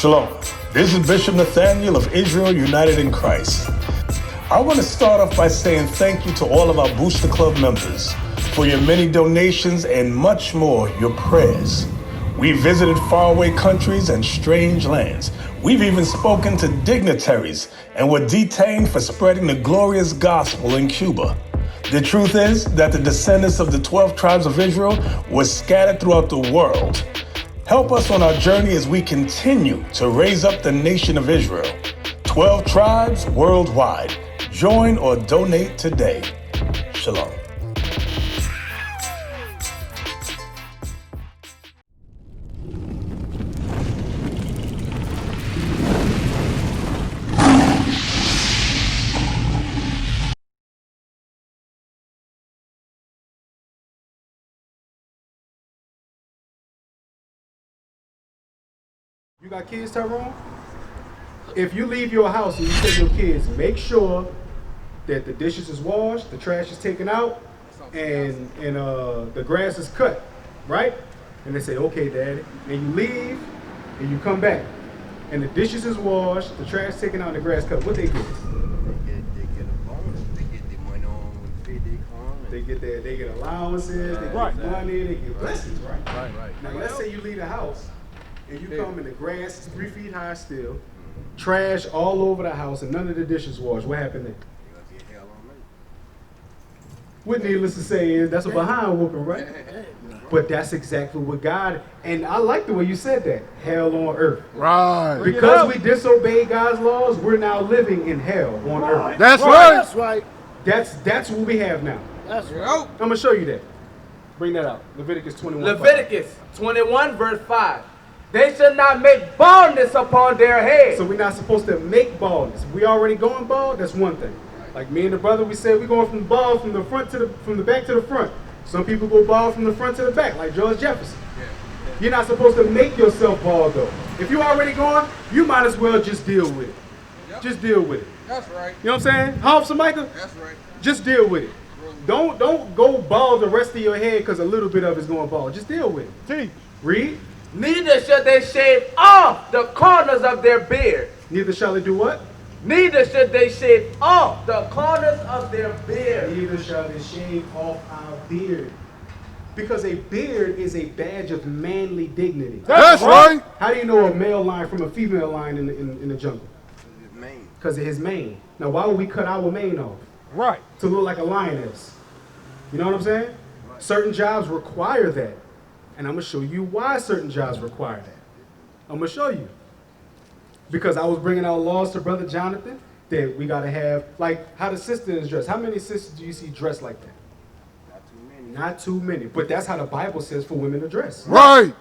Shalom. This is Bishop Nathaniel of Israel United in Christ. I want to start off by saying thank you to all of our Booster Club members for your many donations and much more, your prayers. We visited faraway countries and strange lands. We've even spoken to dignitaries and were detained for spreading the glorious gospel in Cuba. The truth is that the descendants of the 12 tribes of Israel were scattered throughout the world. Help us on our journey as we continue to raise up the nation of Israel. 12 tribes worldwide. Join or donate today. Shalom. You got kids, Tyrone? If you leave your house and you take your kids, make sure that the dishes is washed, the trash is taken out, and the grass is cut, right? And they say, okay, Daddy. And you leave, and you come back, and the dishes is washed, the trash taken out, and the grass cut. What they get? They get a bonus. They get the money on with the payday come. They get allowances, they get money, they get blessings, right? Right. Now let's say you leave the house, and you come and the grass is 3 feet high still, trash all over the house, and none of the dishes washed. What happened then? You're gonna get hell on me. What needless to say is that's a behind whooping, right? But that's exactly what God, and I like the way you said that, hell on earth. Right. Because we disobeyed God's laws, we're now living in hell on earth. That's right. That's right. That's what we have now. That's right. I'm gonna show you that. Bring that out. Leviticus 21. Leviticus 21 verse 5. They should not make baldness upon their head. So we're not supposed to make baldness. If we already going bald, that's one thing. Like me and the brother, we said we're going from bald from the front to from the back to the front. Some people go bald from the front to the back, like George Jefferson. You're not supposed to make yourself bald though. If you already going, you might as well just deal with it. Just deal with it. That's right. You know what I'm saying? Officer Michael? That's right. Just deal with it. Don't go bald the rest of your head because a little bit of it's going bald. Just deal with it. Teach. Read. Neither should they shave off the corners of their beard. Neither shall they do what? Neither should they shave off the corners of their beard. Neither shall they shave off our beard. Because a beard is a badge of manly dignity. That's right. How do you know a male lion from a female lion in the jungle? His mane. Because of his mane. Now, why would we cut our mane off? Right. To look like a lioness. You know what I'm saying? Certain jobs require that. And I'm going to show you why certain jobs require that. I'm going to show you. Because I was bringing out laws to Brother Jonathan that we got to have, like how the sister is dressed. How many sisters do you see dressed like that? Not too many. Not too many. But that's how the Bible says for women to dress. Right.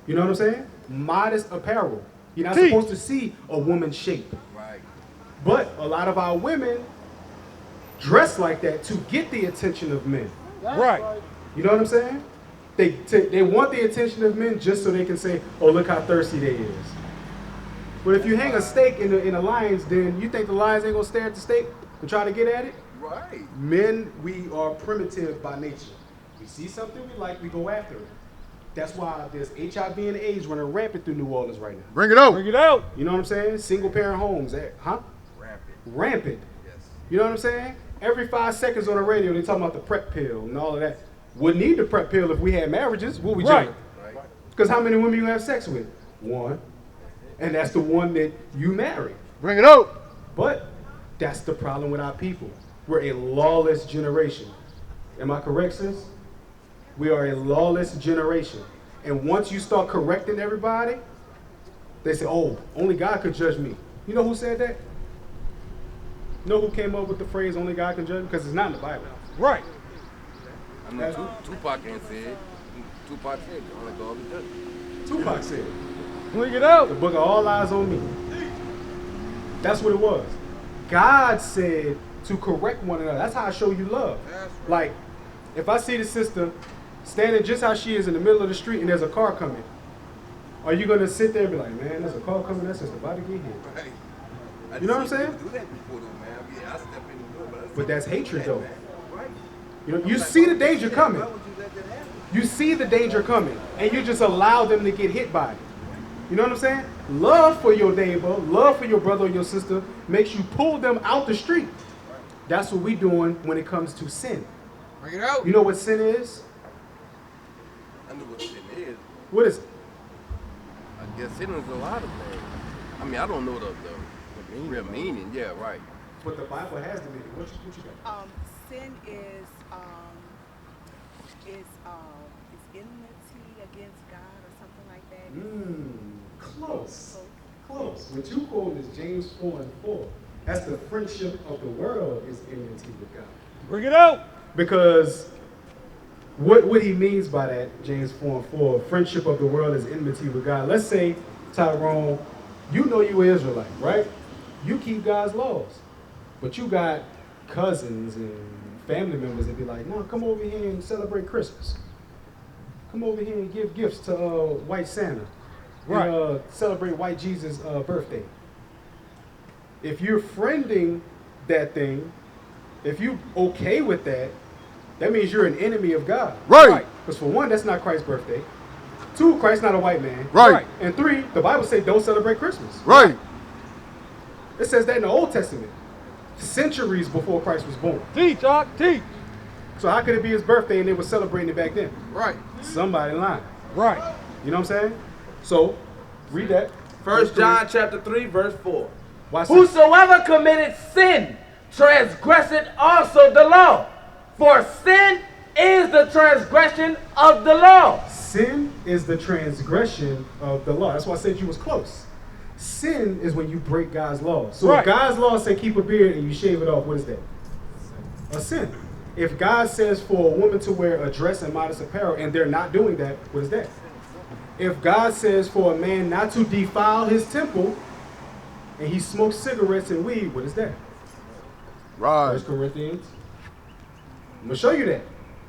You know what I'm saying? Modest apparel. You're not Teach. supposed to see a woman's shape. Right. But a lot of our women dress like that to get the attention of men. Right. You know what I'm saying? They want the attention of men just so they can say, oh, look how thirsty they is. But if you hang a steak in a lion's den, you think the lions ain't going to stare at the steak and try to get at it? Right. Men, we are primitive by nature. We see something we like, we go after it. That's why there's HIV and AIDS running rampant through New Orleans right now. Bring it out. Bring it out. You know what I'm saying? Single parent homes, huh? Rampant. Rampant. Yes. You know what I'm saying? Every 5 seconds on the radio, they talking about the PrEP pill and all of that. Wouldn't need the PrEP pill if we had marriages. What we Right. doing? Right. Because how many women you have sex with? One. And that's the one that you marry. Bring it out. But that's the problem with our people. We're a lawless generation. Am I correct, sis? We are a lawless generation. And once you start correcting everybody, they say, oh, only God could judge me. You know who said that? You know who came up with the phrase, only God can judge me? Because it's not in the Bible. Right. I know Tupac ain't said. Tupac said, only God can judge me. Tupac said it. Bring it out. The book of All Eyes on Me. That's what it was. God said to correct one another. That's how I show you love. That's right. Like, if I see the sister standing just how she is in the middle of the street and there's a car coming, are you going to sit there and be like, man, there's a car coming, that sister about to get hit? Right. You know what I'm saying? Do that before though, man. Yeah, I step in the door, But that's hatred though. Right. You know, you see the danger coming. You see the danger coming, and you just allow them to get hit by it. You know what I'm saying? Love for your neighbor, love for your brother or your sister makes you pull them out the street. That's what we're doing when it comes to sin. Bring it out. You know what sin is? I know what sin is. What is it? I guess sin is a lot of things. I mean, I don't know the real meaning. Yeah, right. But the Bible has the meaning. What you got? Sin is enmity against God or something like that. Close. Close. What you quote is James 4:4. That's the friendship of the world is enmity with God. Bring it out. Because what he means by that, James 4:4, friendship of the world is enmity with God. Let's say, Tyrone, you know you an Israelite, right? You keep God's laws. But you got cousins and family members that be like, no, come over here and celebrate Christmas. Come over here and give gifts to white Santa. Right. And celebrate white Jesus' birthday. If you're friending that thing, if you okay with that, that means you're an enemy of God. Right. Because for one, that's not Christ's birthday. Two, Christ's not a white man. Right. And three, the Bible says don't celebrate Christmas. Right. It says that in the Old Testament, centuries before Christ was born. Teach, Doc, teach. So how could it be his birthday and they were celebrating it back then? Right. Somebody lying. Right. You know what I'm saying? So, read that. 1 John chapter 3, verse 4. Watch this. Whosoever committed sin transgresseth also the law. For sin is the transgression of the law. Sin is the transgression of the law. That's why I said you was close. Sin is when you break God's laws. So Right. if God's laws say keep a beard and you shave it off, what is that? A sin. If God says for a woman to wear a dress and modest apparel and they're not doing that, what is that? If God says for a man not to defile his temple and he smokes cigarettes and weed, what is that? Right. 1 Corinthians. I'm going to show you that.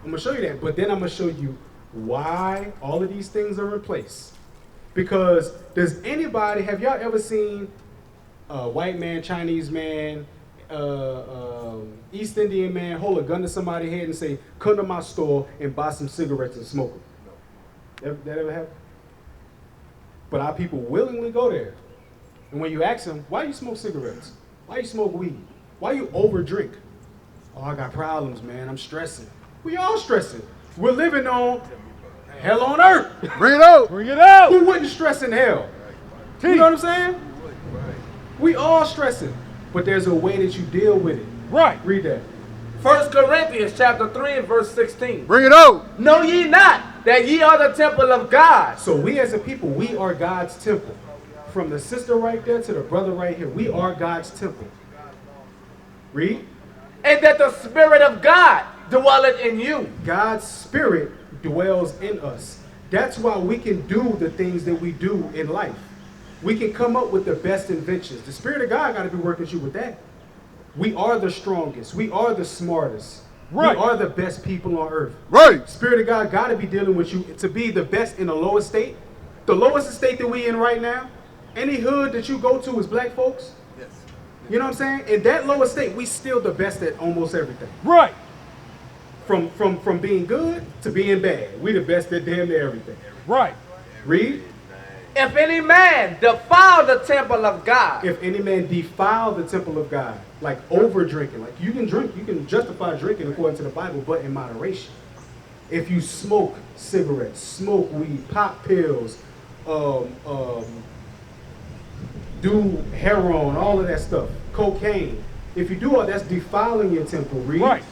I'm going to show you that. But then I'm going to show you why all of these things are in place. Because does anybody, have y'all ever seen a white man, Chinese man, East Indian man hold a gun to somebody's head and say, come to my store and buy some cigarettes and smoke them? That ever happen? But our people willingly go there. And when you ask them, why you smoke cigarettes? Why you smoke weed? Why you overdrink? Oh, I got problems, man. I'm stressing. We all stressing. We're living on hell on earth. Bring it out. Bring it out. Who wouldn't stress in hell? You know what I'm saying? We all stressing. But there's a way that you deal with it. Right. Read that. 1 Corinthians chapter 3 and verse 16. Bring it out. Know ye not that ye are the temple of God? So we as a people, we are God's temple. From the sister right there to the brother right here, we are God's temple. Read. And that the Spirit of God dwelleth in you. God's Spirit dwells in us. That's why we can do the things that we do in life. We can come up with the best inventions. The Spirit of God got to be working with you with that. We are the strongest. We are the smartest. Right. We are the best people on earth. Right. Spirit of God got to be dealing with you to be the best in the lowest state. The lowest state that we in right now, any hood that you go to is black folks. Yes. You know what I'm saying? In that lowest state, we still the best at almost everything. Right. From being good to being bad. We the best at damn near everything. Right. Read. If any man defile the temple of God. If any man defile the temple of God, like over drinking, like you can drink, you can justify drinking according to the Bible, but in moderation. If you smoke cigarettes, smoke weed, pop pills, do heroin, all of that stuff, cocaine. If you do all that's defiling your temple. Read. Right.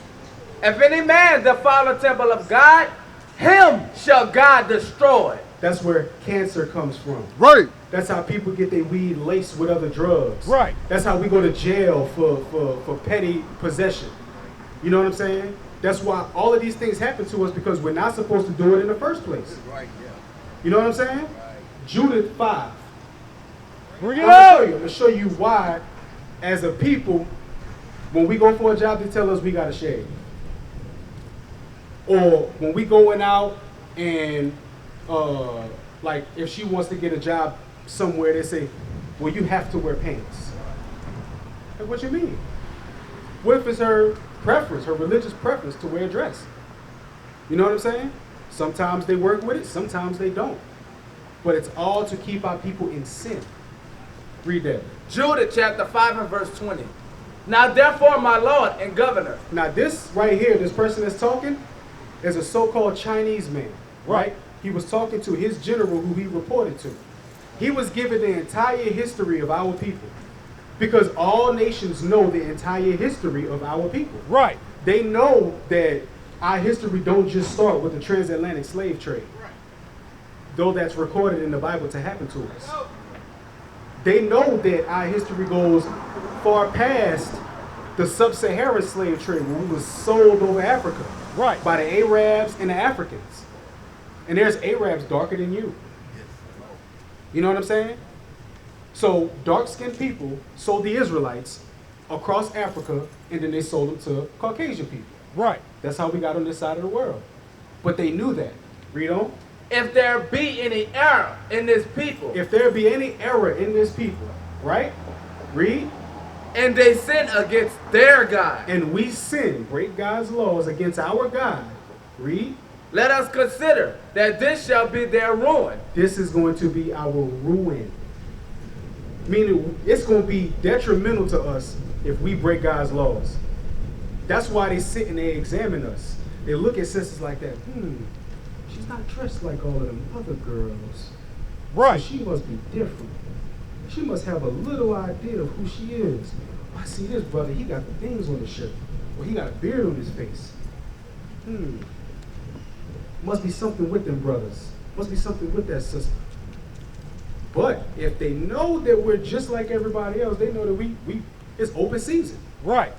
If any man defile the temple of God, him shall God destroy. That's where cancer comes from. Right. That's how people get their weed laced with other drugs. Right. That's how we go to jail for petty possession. You know what I'm saying? That's why all of these things happen to us because we're not supposed to do it in the first place. Right, yeah. You know what I'm saying? Judith 5. Bring it I'm out. going to show you why, as a people, when we go for a job, they tell us we got to shave. Or when we going out and like if she wants to get a job somewhere, they say, well, you have to wear pants. Like, what you mean? What if it's her preference, her religious preference to wear a dress? You know what I'm saying? Sometimes they work with it, sometimes they don't. But it's all to keep our people in sin. Read that. Judah chapter 5 and verse 20. Now therefore, my Lord and Governor. Now this right here, this person that's talking, is a so-called Chinese man, right? He was talking to his general who he reported to. He was given the entire history of our people. Because all nations know the entire history of our people. Right. They know that our history don't just start with the transatlantic slave trade. Though that's recorded in the Bible to happen to us. They know that our history goes far past the sub-Saharan slave trade when we was sold over Africa. Right. By the Arabs and the Africans. And there's Arabs darker than you. You know what I'm saying? So dark-skinned people sold the Israelites across Africa, and then they sold them to Caucasian people. Right. That's how we got on this side of the world. But they knew that. Read on. If there be any error in this people, If there be any error in this people, right? Read. and they sin against their God, And we sin, break God's laws against our God. Read. let us consider that this shall be their ruin. This is going to be our ruin. Meaning it's going to be detrimental to us if we break God's laws. That's why they sit and they examine us. They look at sisters like that. She's not dressed like all of them other girls. Right. So she must be different. She must have a little idea of who she is. I see this brother, he got the things on his shirt. Or he got a beard on his face. Must be something with them brothers. Must be something with that sister. But if they know that we're just like everybody else, they know that we it's open season. Right.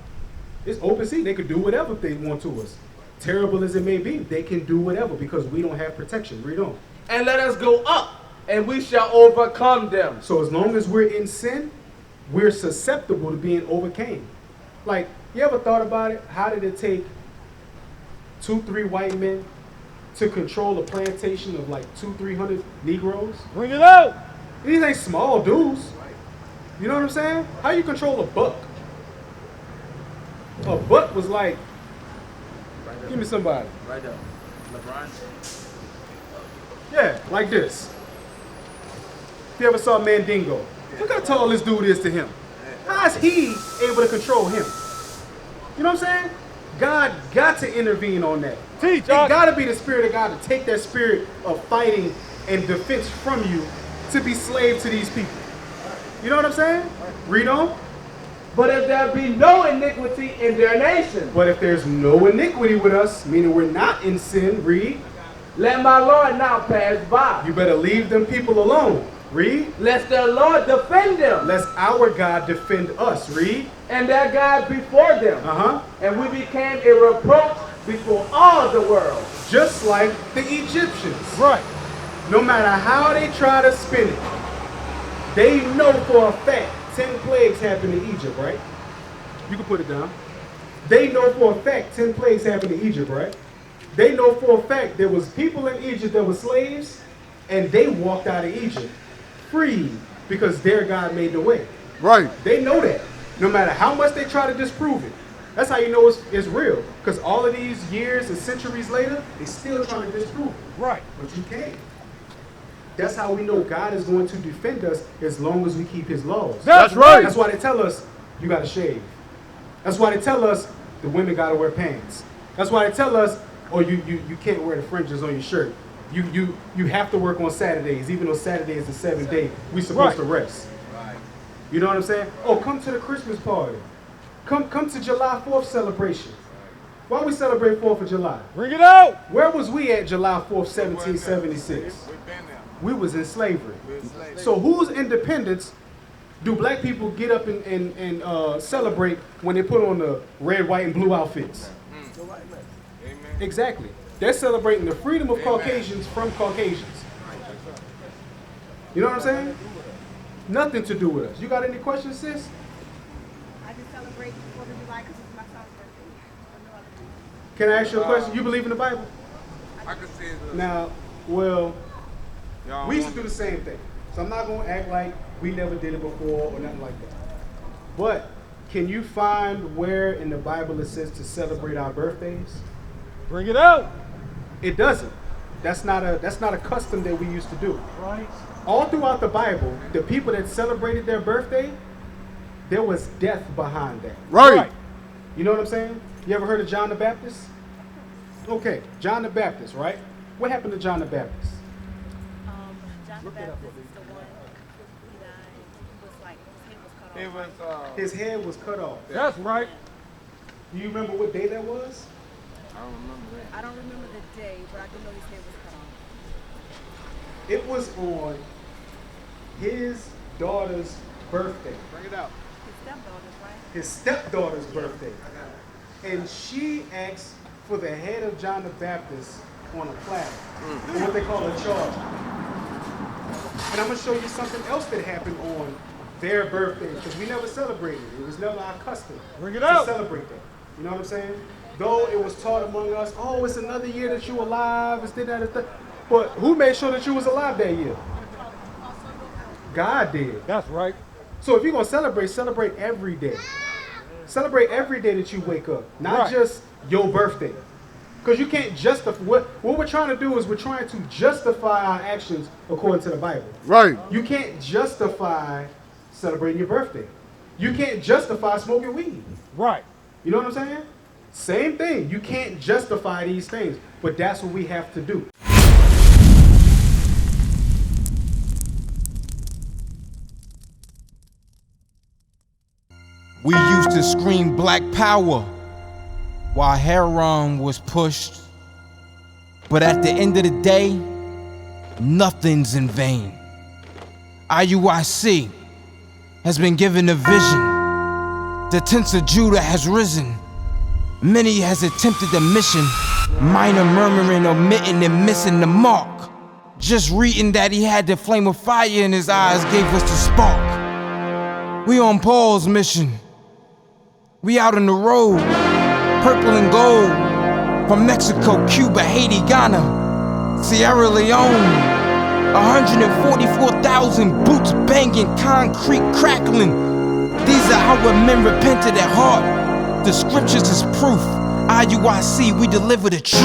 It's open season. They could do whatever they want to us. Terrible as it may be, they can do whatever because we don't have protection. Read on. And let us go up, and we shall overcome them. So as long as we're in sin, we're susceptible to being overcame. Like, you ever thought about it? How did it take 2-3 white men to control a plantation of like 200-300 Negroes? Bring it out. These ain't small dudes. You know what I'm saying? How you control a buck? A buck was like, give me somebody. Right up. LeBron. Yeah, like this. If you ever saw Mandingo, look how tall this dude is to him. How is he able to control him? You know what I'm saying? God got to intervene on that. Teach, It got to be the Spirit of God to take that spirit of fighting and defense from you to be slave to these people. You know what I'm saying? Read on. But if there be no iniquity in their nation, But if there's no iniquity with us, meaning we're not in sin, read, let my Lord now pass by, you better leave them people alone. Read, lest their Lord defend them, lest our God defend us. Read, and their God before them. And we became a reproach before all the world. Just like the Egyptians. Right. No matter how they try to spin it, they know for a fact 10 plagues happened in Egypt, right? You can put it down. They know for a fact 10 plagues happened in Egypt, right? They know for a fact there was people in Egypt that were slaves, and they walked out of Egypt free because their God made the way. Right. They know that. No matter how much they try to disprove it. That's how you know it's real. Because all of these years and centuries later, they still trying to disprove it. Right. But you can't. That's how we know God is going to defend us as long as we keep his laws. That's right. That's why they tell us you got to shave. That's why they tell us the women got to wear pants. That's why they tell us, oh, you can't wear the fringes on your shirt. You have to work on Saturdays, even though Saturday is the 7th day. We supposed to rest. Right. You know what I'm saying? Oh, come to the Christmas party. Come to July 4th celebration. Why we celebrate 4th of July? Bring it out. Where was we at July 4th, 1776? We was in slavery. So whose independence do black people get up and celebrate when they put on the red, white, and blue outfits? Exactly. They're celebrating the freedom of Caucasians from Caucasians. You know what I'm saying? Nothing to do with us. You got any questions, sis? I just celebrate 4th of July because it's my son's birthday. Can I ask you a question? You believe in the Bible? I can see it. Now, well, Y'all we used want- to do the same thing. So I'm not going to act like we never did it before or nothing like that. But can you find where in the Bible it says to celebrate our birthdays? Bring it out. It doesn't. That's not a custom that we used to do. Right. All throughout the Bible, the people that celebrated their birthday, there was death behind that. Right. You know what I'm saying? You ever heard of John the Baptist? Okay, John the Baptist, right? What happened to John the Baptist? John the Baptist is the one he died. He was like, his head was cut off. His head was cut off. That's right. Do you remember what day that was? I don't remember the day, but I do know his head was cut off. It was on his daughter's birthday. Bring it out. His stepdaughters, right? His stepdaughter's birthday. And she asked for the head of John the Baptist on a platter, or what they call a charge. And I'm going to show you something else that happened on their birthday, because we never celebrated it. It was never our custom Bring it to out. celebrate that. You know what I'm saying? Though it was taught among us, oh, it's another year that you alive, it's that, it's that. But who made sure that you was alive that year? God did. That's right. So if you're going to celebrate every day. Celebrate every day that you wake up, not Right. just your birthday. Because you can't justify, what we're trying to do is we're trying to justify our actions according to the Bible. Right. You can't justify celebrating your birthday. You can't justify smoking weed. Right. You know what I'm saying? Same thing. You can't justify these things, but that's what we have to do. We used to scream black power while heroin was pushed. But at the end of the day, nothing's in vain. IUIC has been given a vision. The tents of Judah has risen. Many has attempted the mission. Minor murmuring, omitting, and missing the mark. Just reading that he had the flame of fire in his eyes gave us the spark. We on Paul's mission. We out on the road, purple and gold, from Mexico, Cuba, Haiti, Ghana, Sierra Leone. 144,000 boots banging, concrete crackling. These are our men repented at heart. The scriptures is proof. IUIC, we deliver the truth.